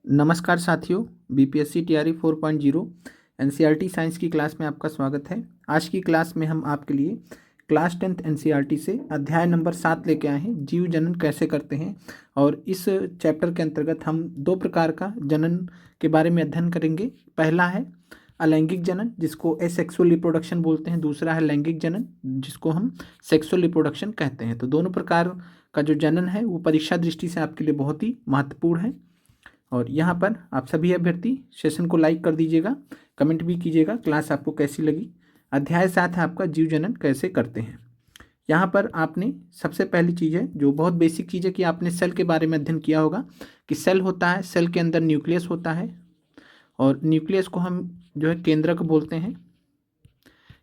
नमस्कार साथियों, BPSC TRE 4.0 NCERT science की क्लास में आपका स्वागत है। आज की क्लास में हम आपके लिए क्लास 10th एनसीईआरटी से अध्याय नंबर 7 लेके आए हैं, जीव जनन कैसे करते हैं। और इस चैप्टर के अंतर्गत हम दो प्रकार का जनन के बारे में अध्ययन करेंगे। पहला है अलैंगिक जनन, जिसको एसेक्सुअल रिप्रोडक्शन बोलते हैं। दूसरा है लैंगिक जनन, जिसको हम सेक्सुअल रिप्रोडक्शन कहते हैं। तो दोनों प्रकार का जो जनन है वो परीक्षा दृष्टि से आपके लिए बहुत ही महत्वपूर्ण है। और यहाँ पर आप सभी अभ्यर्थी सेशन को लाइक कर दीजिएगा, कमेंट भी कीजिएगा क्लास आपको कैसी लगी। अध्याय 7 है आपका जीव जनन कैसे करते हैं। यहाँ पर आपने सबसे पहली चीज़ है जो बहुत बेसिक चीज़ है कि आपने सेल के बारे में अध्ययन किया होगा कि सेल होता है, सेल के अंदर न्यूक्लियस होता है और न्यूक्लियस को हम जो है केंद्रक बोलते हैं,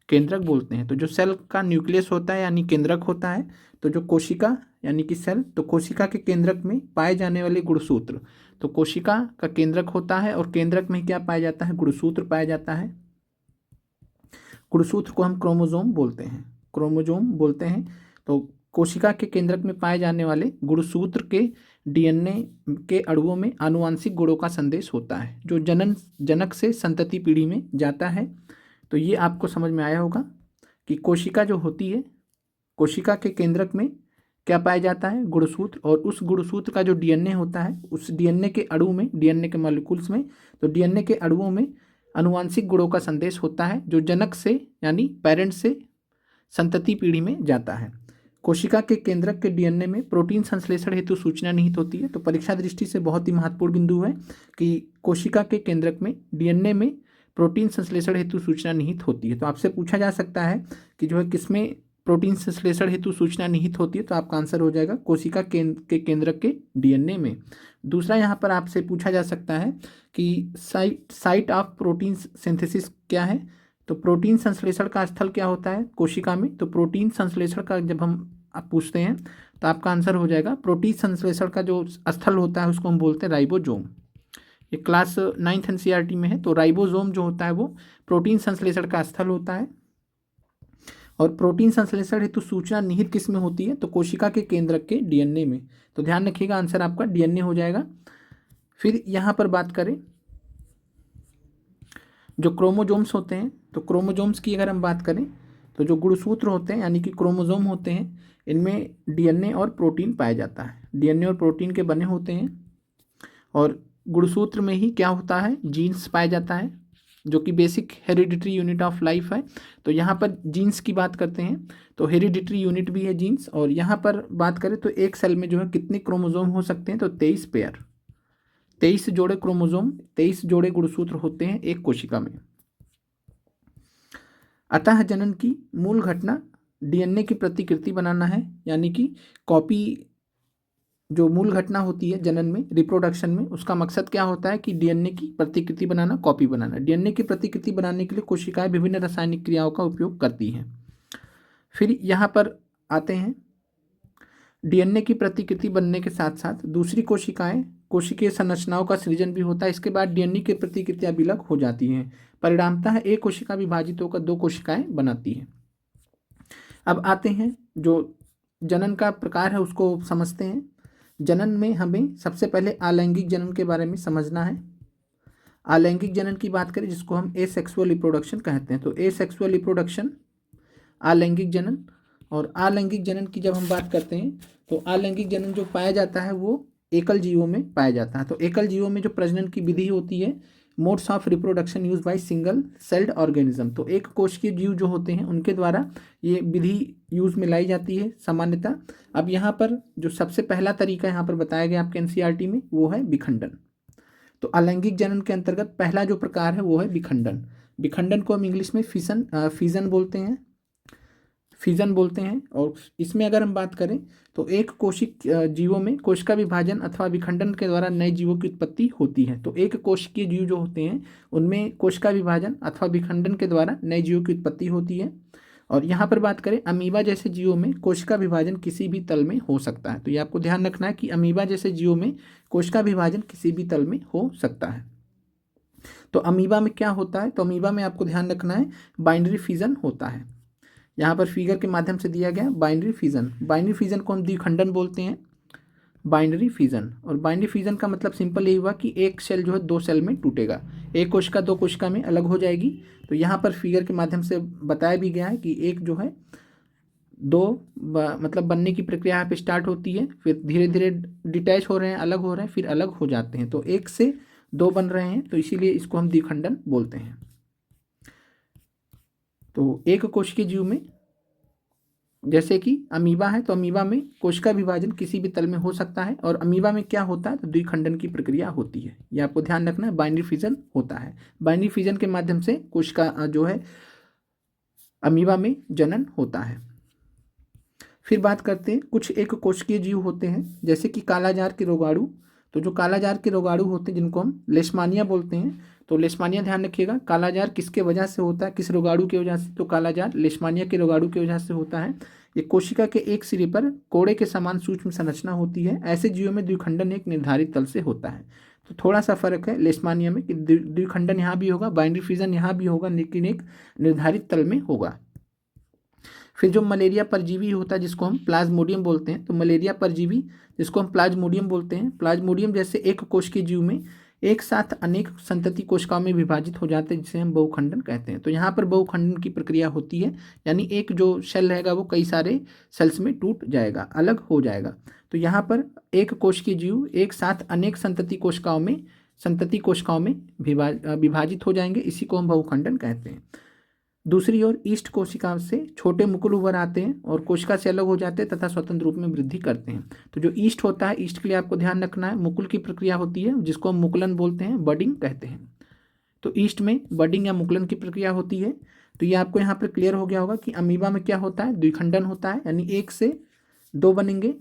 केंद्रक बोलते हैं। तो जो सेल का न्यूक्लियस होता है यानी केंद्रक होता है, तो जो कोशिका यानी कि सेल, तो कोशिका के केंद्रक में पाए जाने वाले गुणसूत्र, तो कोशिका का केंद्रक होता है और केंद्रक में क्या पाया जाता है, गुणसूत्र पाया जाता है। गुणसूत्र को हम क्रोमोसोम बोलते हैं, क्रोमोसोम बोलते हैं। तो कोशिका के केंद्रक में पाए जाने वाले गुणसूत्र के डीएनए के अणुओं में आनुवांशिक गुणों का संदेश होता है जो जनक से संतति पीढ़ी में जाता है। तो ये आपको समझ में आया होगा कि कोशिका जो होती है, कोशिका के केंद्रक में क्या पाया जाता है, गुणसूत्र, और उस गुणसूत्र का जो डीएनए होता है, उस डीएनए के अणु में, डीएनए के मॉलिक्यूल्स में, तो डीएनए के अणुओं में आनुवांशिक गुणों का संदेश होता है जो जनक से यानी पेरेंट से संतति पीढ़ी में जाता है। कोशिका के केंद्रक के डीएनए में प्रोटीन संश्लेषण हेतु सूचना निहित होती है। तो परीक्षा दृष्टि से बहुत ही महत्वपूर्ण बिंदु है कि कोशिका के केंद्रक में डीएनए में प्रोटीन संश्लेषण हेतु सूचना निहित होती है। तो आपसे पूछा जा सकता है कि जो है किसमें प्रोटीन संश्लेषण हेतु सूचना निहित होती है, तो आपका आंसर हो जाएगा कोशिका के केंद्रक के डीएनए में। दूसरा यहाँ पर आपसे पूछा जा सकता है कि साइट ऑफ प्रोटीन सिंथेसिस क्या है। तो प्रोटीन संश्लेषण का स्थल क्या होता है कोशिका में। तो प्रोटीन संश्लेषण का जब हम आप पूछते हैं तो आपका आंसर हो जाएगा प्रोटीन संश्लेषण का जो स्थल होता है उसको हम बोलते हैं राइबोसोम। ये क्लास 9th एनसीईआरटी में है। तो राइबोसोम जो होता है वो प्रोटीन संश्लेषण का स्थल होता है। और प्रोटीन संश्लेषण हेतु सूचना निहित किस में होती है, तो कोशिका के केंद्रक के डीएनए में। तो ध्यान रखिएगा, आंसर आपका डीएनए हो जाएगा। फिर यहाँ पर बात करें जो क्रोमोसोम्स होते हैं, तो क्रोमोसोम्स की अगर हम बात करें तो जो गुणसूत्र होते हैं यानी कि क्रोमोसोम होते हैं, इनमें डीएनए और प्रोटीन पाया जाता है। डीएनए और प्रोटीन के बने होते हैं। और गुणसूत्र में ही क्या होता है, जीन्स पाया जाता है जो कि basic hereditary unit of life है। तो यहाँ पर जीन्स की बात करते हैं तो हेरिडिटरी यूनिट भी है जीन्स। और यहाँ पर बात करें तो एक सेल में जो है कितने क्रोमोसोम हो सकते हैं, तो 23 पेयर, 23 जोड़े क्रोमोसोम, 23 जोड़े गुणसूत्र होते हैं एक कोशिका में। अतः जनन की मूल घटना डीएनए की प्रतिकृति बनाना है, यानी कि कॉपी, जो मूल घटना होती है जनन में, रिप्रोडक्शन में, उसका मकसद क्या होता है कि डीएनए की प्रतिकृति बनाना, कॉपी बनाना। डीएनए की प्रतिकृति बनाने के लिए कोशिकाएं विभिन्न रासायनिक क्रियाओं का उपयोग करती हैं। फिर यहाँ पर आते हैं, डीएनए की प्रतिकृति बनने के साथ साथ दूसरी कोशिकीय संरचनाओं का सृजन भी होता है। इसके बाद डीएनए की प्रतिकृतियां विलग हो जाती हैं। परिणामतः एक कोशिका विभाजित होकर 2 कोशिकाएं बनाती है। अब आते हैं जो जनन का प्रकार है उसको समझते हैं। जनन में हमें सबसे पहले अलैंगिक जनन के बारे में समझना है। अलैंगिक जनन की बात करें जिसको हम एसेक्सुअल रिप्रोडक्शन कहते हैं। तो एसेक्सुअल रिप्रोडक्शन, अलैंगिक जनन। और अलैंगिक जनन की जब हम बात करते हैं तो अलैंगिक जनन जो पाया जाता है वो एकल जीवों में पाया जाता है। तो एकल जीवों में जो प्रजनन की विधि होती है, modes of reproduction use by single celled organism, तो एक कोशिकीय जीव जो होते हैं उनके द्वारा ये विधि यूज में लाई जाती है सामान्यतः। अब यहाँ पर जो सबसे पहला तरीका यहाँ पर बताया गया आपके एनसीईआरटी में वो है विखंडन। तो अलैंगिक जनन के अंतर्गत पहला जो प्रकार है वो है विखंडन। विखंडन को हम इंग्लिश में फिजन बोलते हैं, फिजन बोलते हैं। और इसमें अगर हम बात करें तो एक कोशिक जीवों में कोशिका विभाजन अथवा विखंडन के द्वारा नए जीवों की उत्पत्ति होती है। तो एक कोशिकीय जीव जो होते हैं उनमें कोशिका विभाजन अथवा विखंडन के द्वारा नए जीवों की उत्पत्ति होती है। और यहाँ पर बात करें अमीबा जैसे जीवों में कोशिका विभाजन किसी भी तल में हो सकता है। तो ये आपको ध्यान रखना है कि अमीबा जैसे जीवों में कोशिका विभाजन किसी भी तल में हो सकता है। तो अमीबा में क्या होता है, तो अमीबा में आपको ध्यान रखना है बाइनरी फिजन होता है। यहाँ पर फिगर के माध्यम से दिया गया बाइनरी फिजन। बाइनरी फिजन को हम द्विखंडन बोलते हैं। Binary fission. और बाइनरी फिजन का मतलब सिंपल यही हुआ कि एक सेल जो है दो सेल में टूटेगा, एक कोशिका दो कोशिका में अलग हो जाएगी। तो यहाँ पर फिगर के माध्यम से बताया भी गया है कि एक जो है मतलब बनने की प्रक्रिया यहाँ पे स्टार्ट होती है, फिर धीरे धीरे डिटैच हो रहे हैं, अलग हो रहे हैं, फिर अलग हो जाते हैं। तो एक से दो बन रहे हैं, तो इसीलिए इसको हम द्विखंडन बोलते हैं। तो एक कोशिकीय जीव में जैसे कि अमीबा है, तो अमीबा में कोशिका विभाजन किसी भी तल में हो सकता है, और अमीबा में क्या होता है, तो द्विखंडन की प्रक्रिया होती है। ये आपको ध्यान रखना है, बाइनरी फिजन होता है। बाइनरी फिजन के माध्यम से कोशिका जो है अमीबा में जनन होता है। फिर बात करते हैं कुछ एक कोशिकीय जीव होते हैं, जैसे कि कालाजार के रोगाणु। तो जो कालाजार के रोगाणु होते हैं जिनको हम लेशमानिया बोलते हैं, तो लेशमानिया ध्यान रखिएगा, कालाजार किसके वजह से होता है, किस रोगाणु की वजह से, तो कालाजार लेशमानिया के रोगाणु की वजह से होता है। ये कोशिका के एक सिरे पर कोड़े के समान सूक्ष्म संरचना होती है। ऐसे जीवों में द्विखंडन एक निर्धारित तल से होता है। तो थोड़ा सा फर्क है लेशमानिया में कि द्विखंडन यहाँ भी होगा, बाइनरी फिजन यहाँ भी होगा, लेकिन एक निर्धारित तल में होगा। फिर जो मलेरिया परजीवी होता है जिसको हम प्लाज्मोडियम बोलते हैं, तो मलेरिया परजीवी जिसको हम प्लाज्मोडियम बोलते हैं, प्लाज्मोडियम जैसे एक कोशिकीय जीव में एक साथ अनेक संतति कोशिकाओं में विभाजित हो जाते हैं, जिसे हम बहुखंडन कहते हैं। तो यहाँ पर बहुखंडन की प्रक्रिया होती है, यानी एक जो सेल रहेगा वो कई सारे सेल्स में टूट जाएगा, अलग हो जाएगा। तो यहाँ पर एक कोशिकीय जीव एक साथ अनेक संतति कोशिकाओं में विभाजित हो जाएंगे, इसी को हम बहुखंडन कहते हैं। दूसरी ओर ईस्ट कोशिका से छोटे मुकुल उभर आते हैं और कोशिका से अलग हो जाते हैं तथा स्वतंत्र रूप में वृद्धि करते हैं। तो जो ईस्ट होता है, ईस्ट के लिए आपको ध्यान रखना है, मुकुल की प्रक्रिया होती है जिसको हम मुकुलन बोलते हैं, बडिंग कहते हैं। तो ईस्ट में बडिंग या मुकुलन की प्रक्रिया होती है। तो ये आपको यहाँ पर क्लियर हो गया होगा कि अमीबा में क्या होता है, द्विखंडन होता है, यानी एक से दो बनेंगे।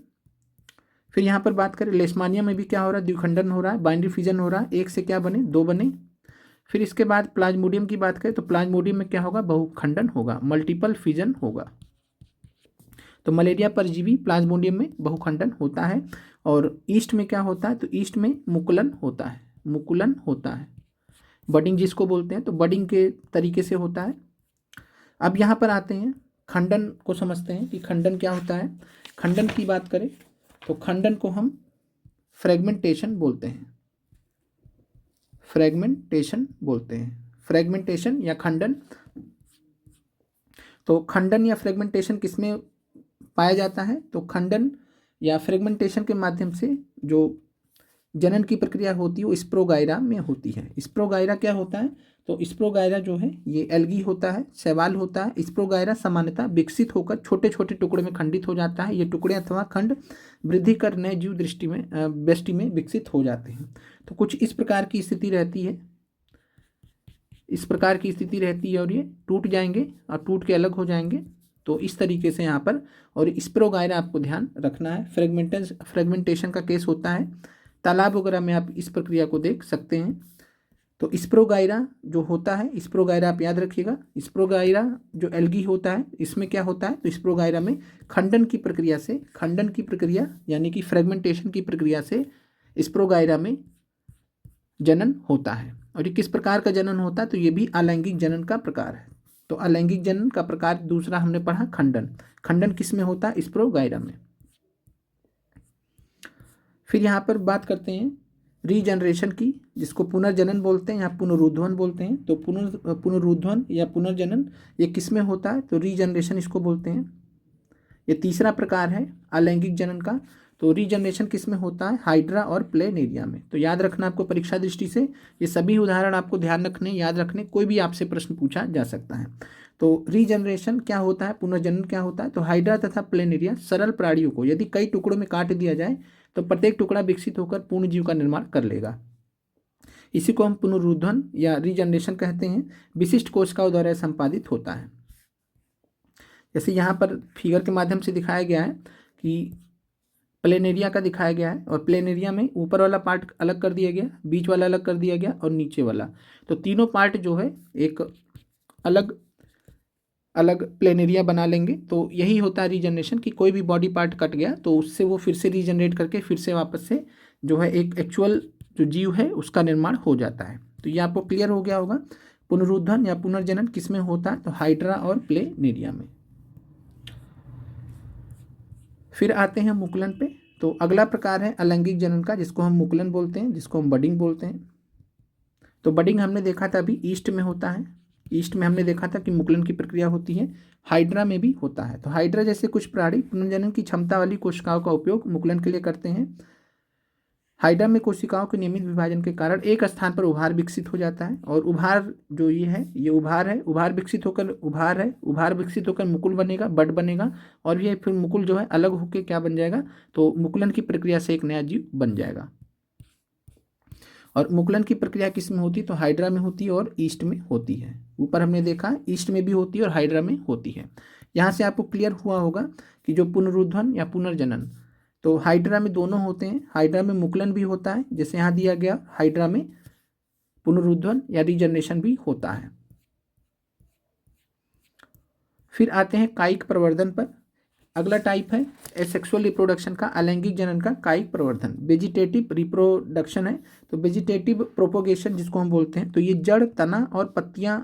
फिर यहाँ पर बात करें लेशमानिया में भी क्या हो रहा है, द्विखंडन हो रहा है, बाइनरी फिजन हो रहा है, एक से क्या बने, दो बने। फिर इसके बाद प्लाज्मोडियम की बात करें तो प्लाज्मोडियम में क्या होगा, बहुखंडन होगा, मल्टीपल फिजन होगा। तो मलेरिया परजीवी प्लाज्मोडियम में बहुखंडन होता है। और ईस्ट में क्या होता है, तो ईस्ट में मुकुलन होता है, बडिंग जिसको बोलते हैं, तो बडिंग के तरीके से होता है। अब यहाँ पर आते हैं खंडन को समझते हैं कि खंडन क्या होता है। खंडन की बात करें तो खंडन को हम फ्रेगमेंटेशन बोलते हैं, फ्रेगमेंटेशन या खंडन। तो खंडन या फ्रेगमेंटेशन किसमें पाया जाता है, तो खंडन या फ्रेगमेंटेशन के माध्यम से जो जनन की प्रक्रिया होती है वो स्प्रोगाइरा में होती है। स्प्रोगाइरा क्या होता है, तो स्प्रोगाइरा जो है ये एल्गी होता है, शैवाल होता है। स्प्रोगाइरा सामान्यतः विकसित होकर छोटे छोटे टुकड़े में खंडित हो जाता है। ये टुकड़े अथवा खंड वृद्धि कर नए जीव व्यष्टि में विकसित हो जाते हैं। तो कुछ इस प्रकार की स्थिति रहती है, और ये टूट जाएंगे और टूट के अलग हो जाएंगे। तो इस तरीके से यहाँ पर, और स्प्रोगाइरा आपको ध्यान रखना है। फ्रेगमेंटेशन का केस होता है, तालाब वगैरह में आप इस प्रक्रिया को देख सकते हैं। तो स्प्रोगाइरा जो होता है, स्प्रोगाइरा आप याद रखिएगा, स्प्रोगाइरा जो एल्गी होता है इसमें क्या होता है, तो स्प्रोगाइरा में खंडन की प्रक्रिया यानी कि फ्रेगमेंटेशन की प्रक्रिया से स्प्रोगाइरा में जनन होता है। और ये किस प्रकार का जनन होता है, तो ये भी अलैंगिक जनन का प्रकार है। तो अलैंगिक जनन का प्रकार दूसरा हमने पढ़ा खंडन किस में होता है, स्प्रोगाइरा में। फिर यहाँ पर बात करते हैं रीजनरेशन की, जिसको पुनर्जनन बोलते हैं या पुनरुद्भवन बोलते हैं। तो पुनरुद्भवन या पुनर्जनन ये किस में होता है, तो रीजनरेशन इसको बोलते हैं। ये तीसरा प्रकार है अलैंगिक जनन का। तो रीजनरेशन किस में होता है, हाइड्रा और प्लेनेरिया में। तो याद रखना आपको परीक्षा दृष्टि से, ये सभी उदाहरण आपको ध्यान रखने, याद रखने, कोई भी आपसे प्रश्न पूछा जा सकता है। तो रीजनरेशन क्या होता है, पुनर्जनन क्या होता है, तो हाइड्रा तथा प्लेनेरिया सरल प्राणियों को यदि कई टुकड़ों में काट दिया जाए तो प्रत्येक टुकड़ा विकसित होकर पूर्ण जीव का निर्माण कर लेगा। इसी को हम पुनरुद्भवन या रीजनरेशन कहते हैं। विशिष्ट कोशिकाओं द्वारा संपादित होता है। जैसे यहाँ पर फिगर के माध्यम से दिखाया गया है कि प्लेनेरिया का दिखाया गया है, और प्लेनेरिया में ऊपर वाला पार्ट अलग कर दिया गया, बीच वाला अलग कर दिया गया और नीचे वाला। तो तीनों पार्ट जो है एक अलग अलग प्लेनेरिया बना लेंगे। तो यही होता है रीजनरेशन, कि कोई भी बॉडी पार्ट कट गया तो उससे वो फिर से रीजनरेट करके फिर से वापस से जो है एक एक्चुअल जो जीव है उसका निर्माण हो जाता है। तो ये आपको क्लियर हो गया होगा। पुनरुद्भवन या पुनर्जनन किस में होता है, तो हाइड्रा और प्लेनेरिया में। फिर आते हैं मुकुलन पे। तो अगला प्रकार है अलैंगिक जनन का, जिसको हम मुकुलन बोलते हैं, जिसको हम बडिंग बोलते हैं। तो बडिंग हमने देखा था अभी ईस्ट में होता है, ईस्ट में हमने देखा था कि मुकुलन की प्रक्रिया होती है, हाइड्रा में भी होता है। तो हाइड्रा जैसे कुछ प्राणी पुनर्जनन की क्षमता वाली कोशिकाओं का उपयोग मुकुलन के लिए करते हैं। हाइड्रा में कोशिकाओं के नियमित विभाजन के कारण एक स्थान पर उभार विकसित हो जाता है, और उभार जो ये है, ये उभार है, उभार विकसित होकर उभार है, उभार विकसित होकर मुकुल बनेगा, बड बनेगा, और ये फिर मुकुल जो है अलग होकर क्या बन जाएगा, तो मुकुलन की प्रक्रिया से एक नया जीव बन जाएगा। और मुकुलन की प्रक्रिया किस में होती है, तो हाइड्रा में होती है और ईस्ट में होती है। ऊपर हमने देखा ईस्ट में भी होती है और हाइड्रा में होती है। यहाँ से आपको क्लियर हुआ होगा कि जो पुनरुत्थान या पुनर्जनन, तो हाइड्रा में दोनों होते हैं। हाइड्रा में मुकुलन भी होता है, जैसे यहाँ दिया गया, हाइड्रा में पुनरुत्थान या रीजनरेशन भी होता है। फिर आते हैं कायिक प्रवर्धन पर। अगला टाइप है एसेक्सुअल रिप्रोडक्शन का, अलैंगिक जनन का कायिक प्रवर्धन। वेजिटेटिव रिप्रोडक्शन है, तो वेजिटेटिव प्रोपोगेशन जिसको हम बोलते हैं, तो ये जड़, तना और पत्तियां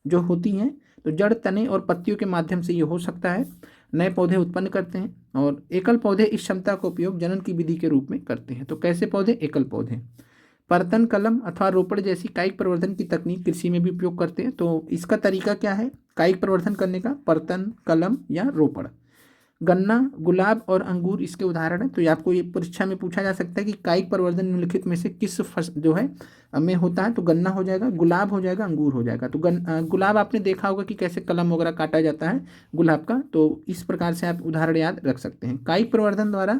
जो होती हैं, तो जड़, तने और पत्तियों के माध्यम से ये हो सकता है, नए पौधे उत्पन्न करते हैं। और एकल पौधे इस क्षमता का उपयोग जनन की विधि के रूप में करते हैं। तो कैसे पौधे, एकल पौधे। परतन, कलम अथवा रोपड़ जैसी कायिक प्रवर्धन की तकनीक कृषि में भी उपयोग करते हैं। तो इसका तरीका क्या है कायिक प्रवर्धन करने का, परतन, कलम या रोपड़। गन्ना, गुलाब और अंगूर इसके उदाहरण है। तो ये आपको ये परीक्षा में पूछा जा सकता है कि कायिक प्रवर्धन निम्नलिखित में से किस जो है में होता है, तो गन्ना हो जाएगा, गुलाब हो जाएगा, अंगूर हो जाएगा। तो गुलाब आपने देखा होगा कि कैसे कलम वगैरह काटा जाता है गुलाब का, तो इस प्रकार से आप उदाहरण याद रख सकते हैं। कायिक प्रवर्धन द्वारा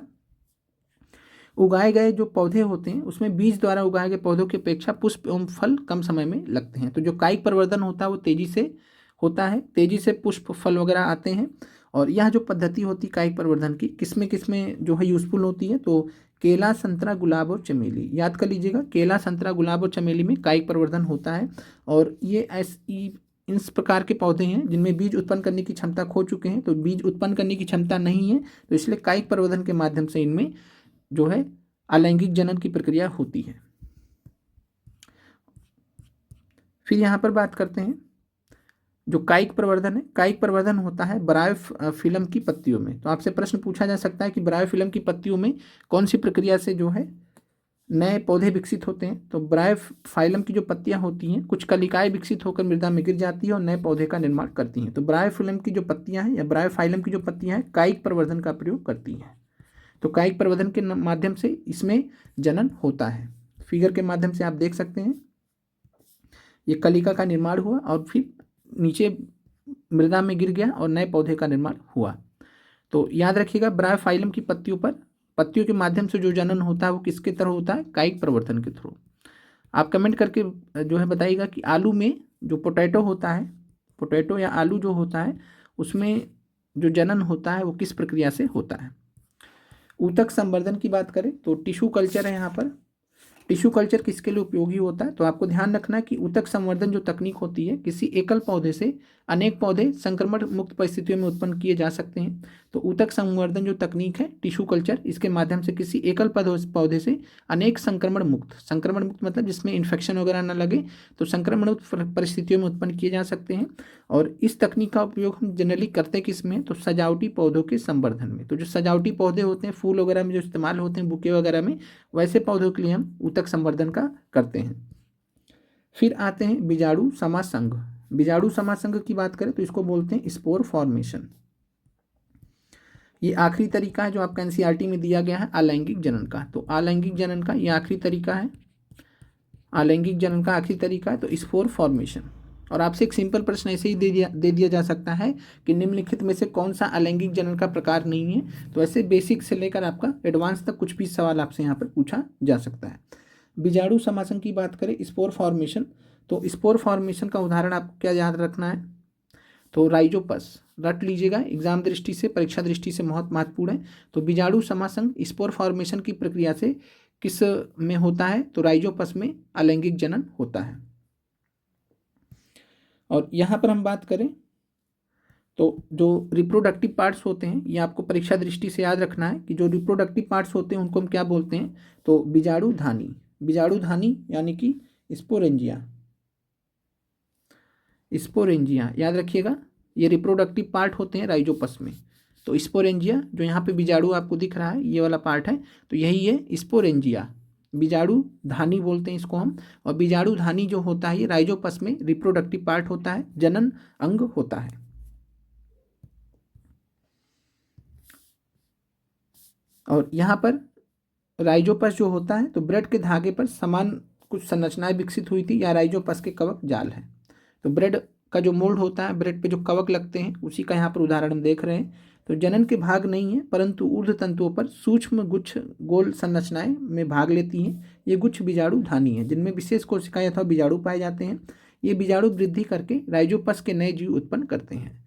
उगाए गए जो पौधे होते हैं उसमें बीज द्वारा उगाए गए पौधों की अपेक्षा पुष्प एवं फल कम समय में लगते हैं। तो जो कायिक प्रवर्धन होता है वो तेजी से होता है, तेजी से पुष्प फल वगैरह आते हैं। और यह जो पद्धति होती है कायिक प्रवर्धन की किसमें जो है यूजफुल होती है, तो केला, संतरा, गुलाब और चमेली, याद कर लीजिएगा, केला, संतरा, गुलाब और चमेली में कायिक प्रवर्धन होता है। और ये इस प्रकार के पौधे हैं जिनमें बीज उत्पन्न करने की क्षमता खो चुके हैं, तो बीज उत्पन्न करने की क्षमता नहीं है, तो इसलिए कायिक प्रवर्धन के माध्यम से इनमें जो है अलैंगिक जनन की प्रक्रिया होती है। फिर यहाँ पर बात करते हैं जो कायिक प्रवर्धन है। कायिक प्रवर्धन होता है ब्रायोफिल्म की पत्तियों में। तो आपसे प्रश्न पूछा जा सकता है कि ब्रायोफिल्म की पत्तियों में कौन सी प्रक्रिया से जो है नए पौधे विकसित होते हैं। तो ब्रायोफाइलम की जो पत्तियां होती हैं, कुछ कलिकाएं विकसित होकर मृदा में गिर जाती है और नए पौधे का निर्माण करती हैं। तो ब्रायोफिल्म की जो पत्तियां हैं या ब्रायोफाइलम की जो पत्तियां हैं कायिक प्रवर्धन का प्रयोग करती हैं। तो कायिक प्रवर्धन के माध्यम से इसमें जनन होता है। फिगर के माध्यम से आप देख सकते हैं, ये कलिका का निर्माण हुआ और फिर नीचे मृदा में गिर गया और नए पौधे का निर्माण हुआ। तो याद रखिएगा ब्रायोफाइलम की पत्तियों के माध्यम से जो जनन होता है वो किसके तरह होता है, कायिक प्रवर्धन के थ्रू। आप कमेंट करके जो है बताइएगा कि आलू में जो पोटैटो होता है, पोटैटो या आलू जो होता है उसमें जो जनन होता है वो किस प्रक्रिया से होता है। ऊतक संवर्धन की बात करें तो टिश्यू कल्चर है। यहाँ पर टिश्यू कल्चर किसके लिए उपयोगी होता है, तो आपको ध्यान रखना है कि ऊतक संवर्धन जो तकनीक होती है किसी एकल पौधे से अनेक पौधे संक्रमण मुक्त परिस्थितियों में उत्पन्न किए जा सकते हैं। तो ऊतक संवर्धन जो तकनीक है टिश्यू कल्चर, इसके माध्यम से किसी एकल पौधे से अनेक संक्रमण मुक्त मतलब जिसमें इन्फेक्शन वगैरह न लगे, तो संक्रमण मुक्त परिस्थितियों में उत्पन्न किए जा सकते हैं। और इस तकनीक का उपयोग हम जनरली करते किस में, तो सजावटी पौधों के संवर्धन में। तो जो सजावटी पौधे होते हैं फूल वगैरह में जो इस्तेमाल होते हैं बुके वगैरह में, वैसे पौधों के लिए हम ऊतक संवर्धन का करते हैं। फिर आते हैं बीजाणु समासंघ। बीजाणु समासंघ की बात करें तो इसको बोलते हैं स्पोर फॉर्मेशन। ये आखिरी तरीका है जो आपका एनसीईआरटी में दिया गया है अलैंगिक जनन का। तो अलैंगिक जनन का ये आखिरी तरीका है, अलैंगिक जनन का आखिरी तरीका है तो स्पोर फॉर्मेशन। और आपसे एक सिंपल प्रश्न ऐसे ही दे दिया जा सकता है कि निम्नलिखित में से कौन सा अलैंगिक जनन का प्रकार नहीं है। तो ऐसे बेसिक से लेकर आपका एडवांस तक कुछ भी सवाल आपसे यहाँ पर पूछा जा सकता है। बीजाणु समासन की बात करें स्पोर फॉर्मेशन, तो स्पोर फॉर्मेशन का उदाहरण आपको क्या याद रखना है, तो राइजोपस रट लीजिएगा, एग्जाम दृष्टि से परीक्षा दृष्टि से बहुत महत्वपूर्ण है। तो बीजाणु समासन स्पोर फॉर्मेशन की प्रक्रिया से किस में होता है, तो राइजोपस में अलैंगिक जनन होता है। और यहाँ पर हम बात करें तो जो रिप्रोडक्टिव पार्ट्स होते हैं ये आपको परीक्षा दृष्टि से याद रखना है कि जो रिप्रोडक्टिव पार्ट्स होते हैं उनको हम क्या बोलते हैं, तो बीजाणुधानी, बीजाणुधानी यानी कि स्पोरेंजिया, स्पोरेंजिया याद रखिएगा, ये रिप्रोडक्टिव पार्ट होते हैं राइजोपस में। तो स्पोरेंजिया, जो यहाँ पे बीजाणु आपको दिख रहा है ये वाला पार्ट है, तो यही है स्पोरेंजिया। बीजाणु धानी बोलते हैं इसको हम। और बीजाणु धानी जो होता है ये राइजोपस में रिप्रोडक्टिव पार्ट होता है, जनन अंग होता है। और यहाँ पर राइजोपस जो होता है तो ब्रेड के धागे पर समान कुछ संरचनाएं विकसित हुई थी, या राइजोपस के कवक जाल है। तो ब्रेड का जो मोल्ड होता है, ब्रेड पे जो कवक लगते हैं, उसी का यहाँ पर उदाहरण हम देख रहे हैं। तो जनन के भाग नहीं है, परंतु ऊर्ध्व तंतुओं पर सूक्ष्म गुच्छ गोल संरचनाएं में भाग लेती हैं। ये गुच्छ बीजाणु धानी है, जिनमें विशेष कोशिकाएं अथवा बीजाणु पाए जाते हैं। ये बीजाणु वृद्धि करके राइजोपस के नए जीव उत्पन्न करते हैं।